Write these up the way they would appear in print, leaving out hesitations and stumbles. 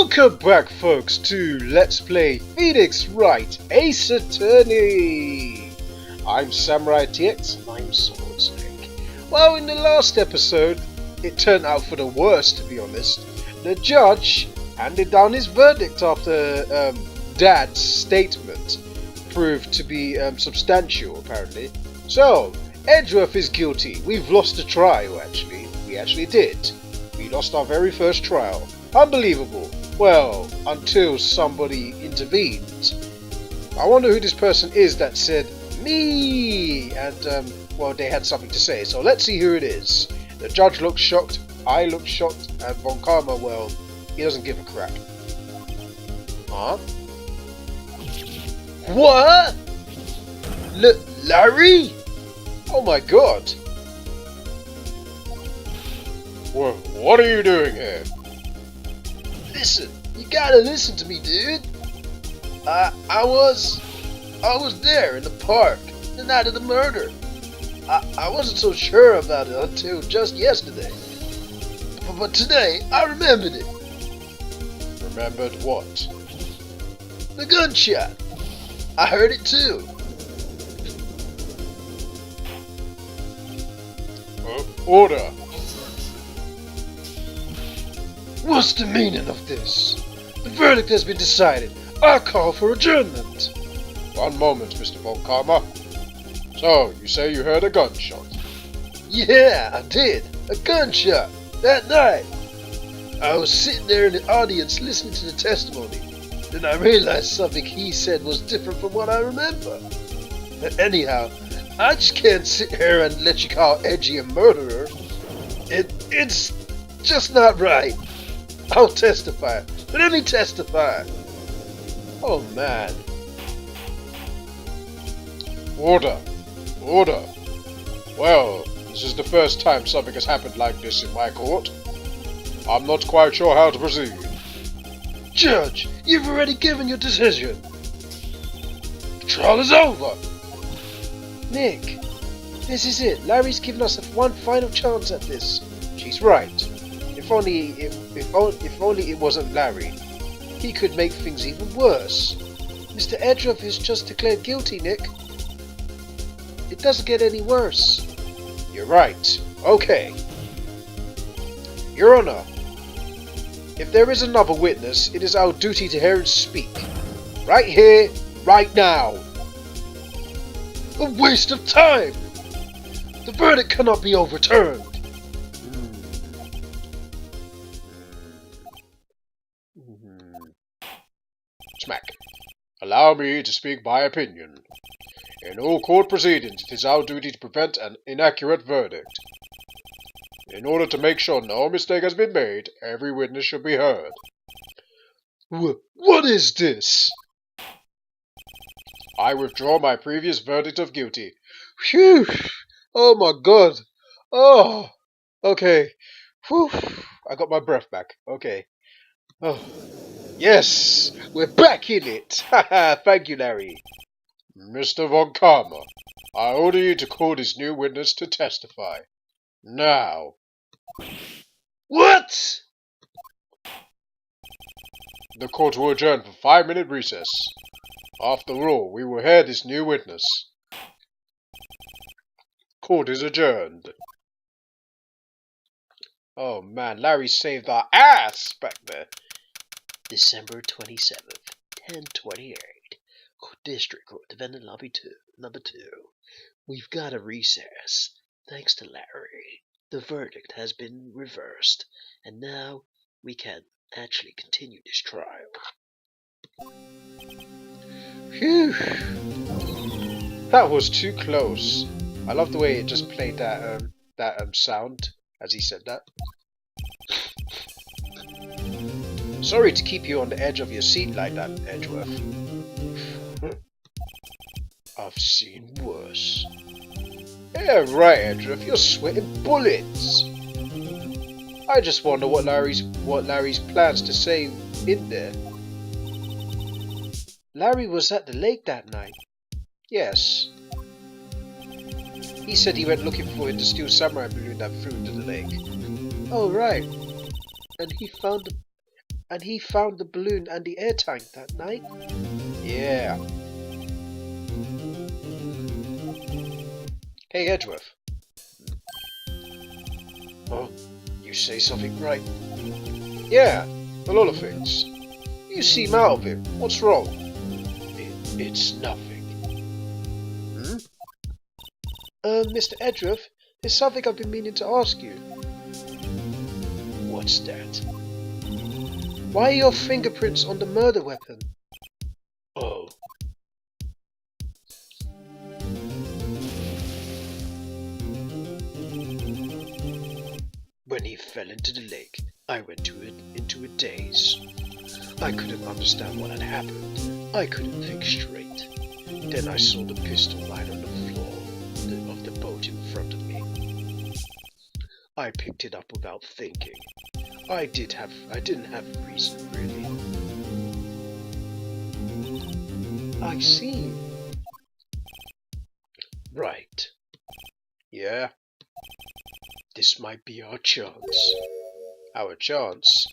Welcome back, folks, to Let's Play Phoenix Wright Ace Attorney! I'm SamuraiT-X and I'm SamuraiT-X. Well, in the last episode, it turned out for the worst, to be honest. The judge handed down his verdict after Dad's statement proved to be substantial, apparently. So, Edgeworth is guilty. We've lost the trial, actually. We actually did. We lost our very first trial. Unbelievable. Well, until somebody intervened. I wonder who this person is that said, me! And, well, they had something to say. So let's see who it is. The judge looks shocked, I look shocked, and Von Karma, well, he doesn't give a crap. Huh? What? Larry? Oh my god. Well, what are you doing here? Listen, you gotta listen to me, dude. I was there in the park the night of the murder. I wasn't so sure about it until just yesterday. But today, I remembered it. Remembered what? The gunshot. I heard it too. Order. What's the meaning of this? The verdict has been decided. I call for adjournment. One moment, Mr. Von Karma. So, you say you heard a gunshot? Yeah, I did. A gunshot. That night. I was sitting there in the audience listening to the testimony. Then I realized something he said was different from what I remember. Anyhow, I just can't sit here and let you call Edgy a murderer. It's just not right. I'll testify. Let me testify. Oh man. Order. Order. Well, this is the first time something has happened like this in my court. I'm not quite sure how to proceed. Judge, you've already given your decision. The trial is over. Nick, this is it. Larry's given us one final chance at this. She's right. If only it wasn't Larry. He could make things even worse. Mr. Edgeworth is just declared guilty, Nick. It doesn't get any worse. You're right. Okay. Your Honor, if there is another witness, it is our duty to hear him speak. Right here, right now. A waste of time! The verdict cannot be overturned. Smack. Allow me to speak my opinion. In all court proceedings, it is our duty to prevent an inaccurate verdict. In order to make sure no mistake has been made, every witness should be heard. What is this? I withdraw my previous verdict of guilty. Phew! Oh my god! Oh! Okay. Whew! I got my breath back. Okay. Oh. Yes! We're back in it! Haha! Thank you, Larry. Mr. Von Karma, I order you to call this new witness to testify. Now. What? The court will adjourn for 5-minute recess. After all, we will hear this new witness. Court is adjourned. Oh man, Larry saved our ass back there. December 27th, 10:28. District Court, Defendant Lobby 2, Number 2. We've got a recess. Thanks to Larry, the verdict has been reversed, and now we can actually continue this trial. Phew. That was too close. I love the way it just played that sound as he said that. Sorry to keep you on the edge of your seat like that, Edgeworth. I've seen worse. Yeah, right, Edgeworth. You're sweating bullets. I just wonder what Larry's plans to say in there. Larry was at the lake that night. Yes. He said he went looking for it to steal samurai balloon that flew into the lake. Oh right. And he found And he found the balloon and the air tank that night? Yeah. Hey, Edgeworth. Oh, you say something right. Yeah, a lot of things. You seem out of it. What's wrong? It's nothing. Hmm? Mr. Edgeworth, there's something I've been meaning to ask you. What's that? Why are your fingerprints on the murder weapon? Oh. When he fell into the lake, I went into a daze. I couldn't understand what had happened. I couldn't think straight. Then I saw the pistol lying on the floor of the boat in front of me. I picked it up without thinking. I didn't have a reason, really. I see. Right. Yeah? This might be our chance. Our chance?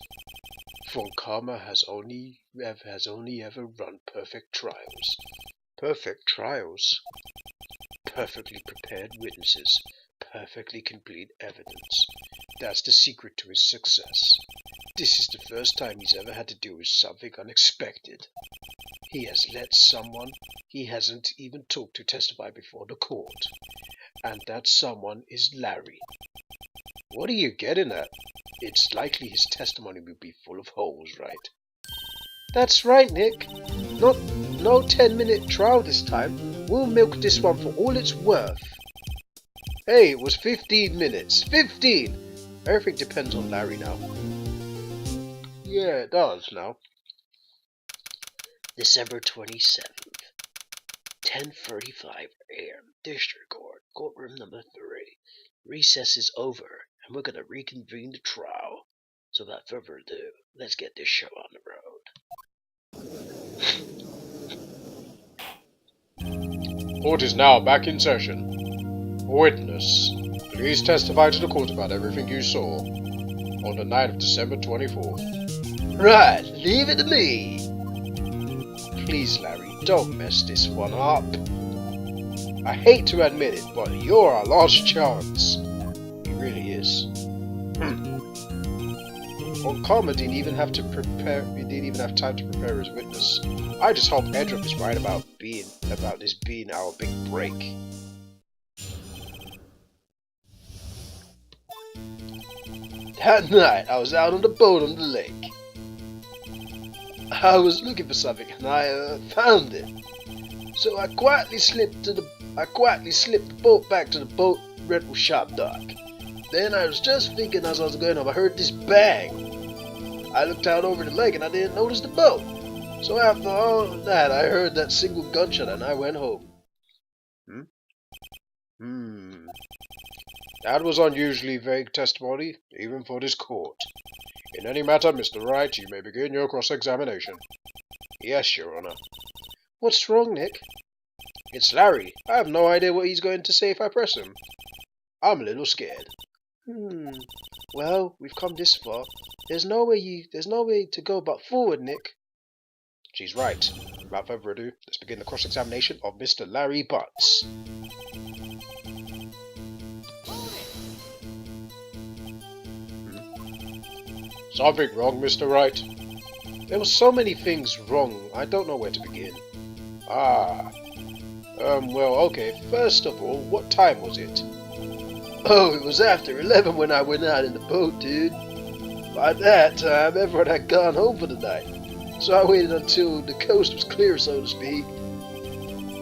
Von Karma has only ever run perfect trials. Perfect trials? Perfectly prepared witnesses. Perfectly complete evidence. That's the secret to his success. This is the first time he's ever had to deal with something unexpected. He has let someone he hasn't even talked to testify before the court. And that someone is Larry. What are you getting at? It's likely his testimony will be full of holes, right? That's right, Nick. No 10-minute trial this time. We'll milk this one for all it's worth. Hey, it was 15 minutes. 15! Everything depends on Larry now. Yeah, it does now. December 27th, 10:35 a.m. District Court, courtroom number 3. Recess is over, and we're going to reconvene the trial. So without further ado, let's get this show on the road. Court is now back in session. Witness, please testify to the court about everything you saw on the night of December 24th. Right, leave it to me. Please, Larry, don't mess this one up. I hate to admit it, but you're our last chance. It really is. Well, Karma didn't even have to prepare. He didn't even have time to prepare his witness. I just hope Edruff is right about this being our big break. That night, I was out on the boat on the lake. I was looking for something, and I found it. So I quietly slipped the boat back to the boat rental shop dock. Then I was just thinking as I was going up, I heard this bang. I looked out over the lake and I didn't notice the boat. So after all of that, I heard that single gunshot and I went home. That was unusually vague testimony, even for this court. In any matter, Mr. Wright, you may begin your cross-examination. Yes, Your Honor. What's wrong, Nick? It's Larry. I have no idea what he's going to say if I press him. I'm a little scared. Well, we've come this far. There's no way to go but forward, Nick. She's right. Without further ado, let's begin the cross-examination of Mr. Larry Butz. Something wrong, Mr. Wright? There were so many things wrong, I don't know where to begin. Well, okay. First of all, what time was it? Oh, it was after 11 when I went out in the boat, dude. By that time, everyone had gone home for the night. So I waited until the coast was clear, so to speak.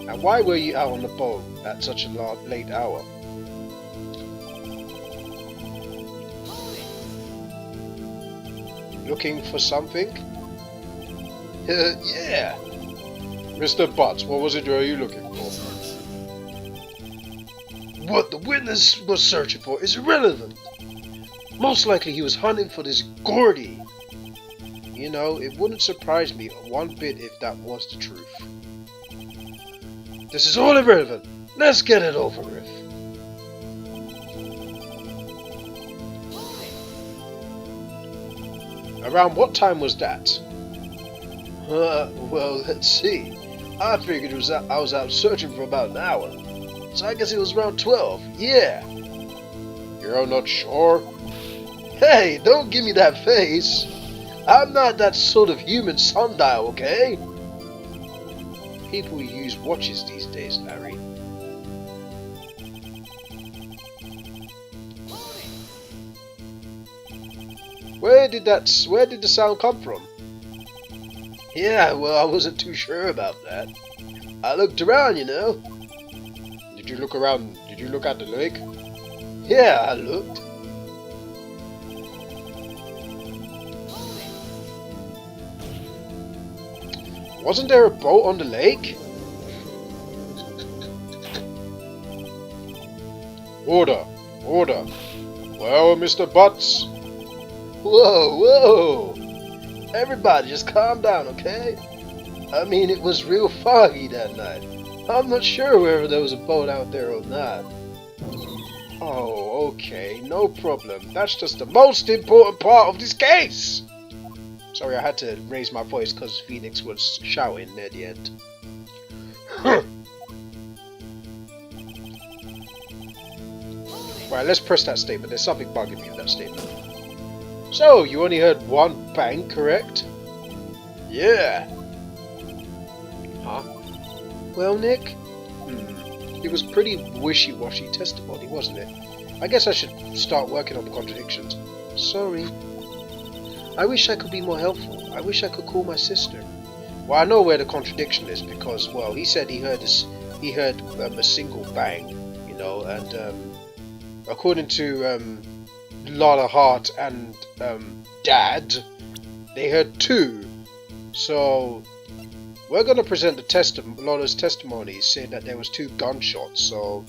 And why were you out on the boat at such a late hour? Looking for something? Yeah. Mr. Butz, what was it you looking for? What the witness was searching for is irrelevant. Most likely he was hunting for this Gordy. You know, it wouldn't surprise me one bit if that was the truth. This is all irrelevant. Let's get it over with. Around what time was that? Well, let's see. I figured I was out searching for about an hour. So I guess it was around 12. Yeah. You're not sure? Hey, don't give me that face. I'm not that sort of human sundial, okay? People use watches these days, Larry. Where did the sound come from? Yeah, well, I wasn't too sure about that. I looked around, you know. Did you look around? Did you look at the lake? Yeah, I looked. Wasn't there a boat on the lake? Order! Order! Well, Mr. Butz? Whoa, whoa! Everybody just calm down, okay? I mean, it was real foggy that night. I'm not sure whether there was a boat out there or not. Oh, okay, no problem. That's just the most important part of this case! Sorry, I had to raise my voice because Phoenix was shouting near the end. Right, let's press that statement. There's something bugging me in that statement. So, you only heard one bang, correct? Yeah. Huh? Well, Nick? It was pretty wishy-washy testimony, wasn't it? I guess I should start working on the contradictions. Sorry. I wish I could be more helpful. I wish I could call my sister. Well, I know where the contradiction is because, well, he said he heard a single bang, you know, and according to Lotta Hart and Dad, they heard two. So we're gonna present the Lotta's testimony saying that there was two gunshots. So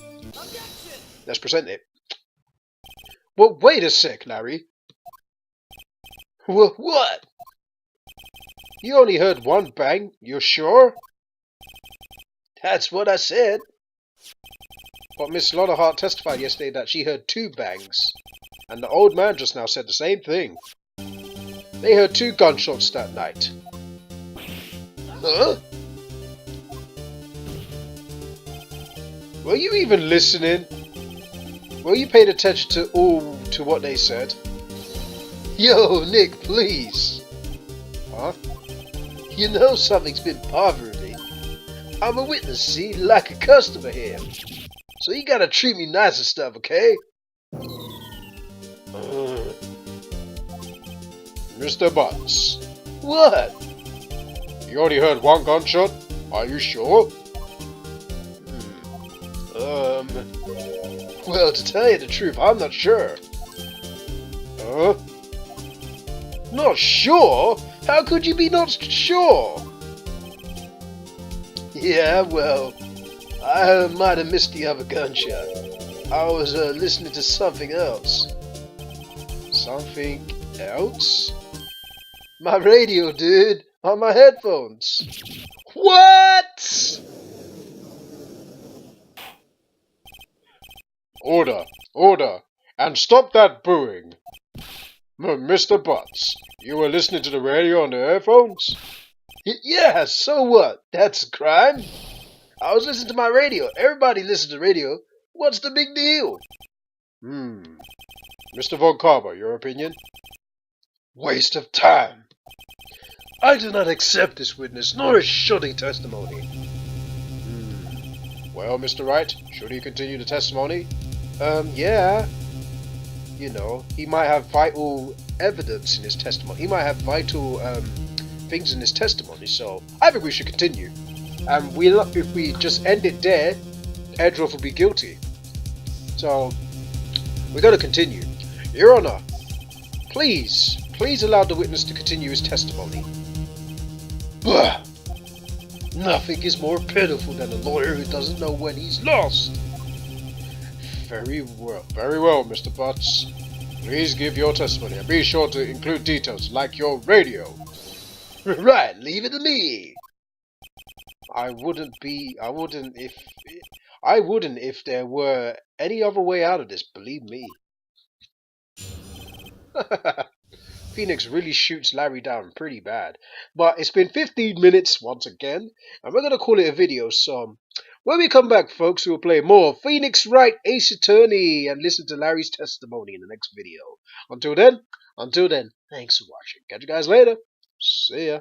let's present it. Well, wait a sec, Larry. What? You only heard one bang, you're sure? That's what I said. But Miss Lotta Hart testified yesterday that she heard two bangs. And the old man just now said the same thing. They heard two gunshots that night. Huh? Were you even listening? Were you paying attention to what they said? Yo, Nick, please. Huh? You know something's been bothering me. I'm a witness, see, like a customer here. So you gotta treat me nice and stuff, okay? Mr. Butz. What? You only heard one gunshot? Are you sure? Well, to tell you the truth, I'm not sure. Huh? Not sure? How could you be not sure? Yeah, well, I might have missed the other gunshot. I was listening to something else. Something else? My radio, dude, on my headphones. What? Order! Order! And stop that booing! Mr. Butz, you were listening to the radio on the earphones? Yeah, so what? That's a crime? I was listening to my radio. Everybody listens to radio. What's the big deal? Mr. Von Carver, your opinion? Waste of time. I do not accept this witness, nor his shoddy testimony. Well, Mr. Wright, should he continue the testimony? Yeah. You know, he might have vital evidence in his testimony. He might have vital, things in his testimony, so I think we should continue. And if we just end it there, Edgeworth will be guilty. So, we're going to continue. Your Honor, please allow the witness to continue his testimony. Bah! Nothing is more pitiful than a lawyer who doesn't know when he's lost. Very well, Mr. Butz. Please give your testimony and be sure to include details like your radio. Right, leave it to me. I wouldn't if there were any other way out of this, believe me. Phoenix really shoots Larry down pretty bad. But it's been 15 minutes once again, and we're going to call it a video. So when we come back, folks, we'll play more Phoenix Wright Ace Attorney and listen to Larry's testimony in the next video. Until then, thanks for watching. Catch you guys later. See ya.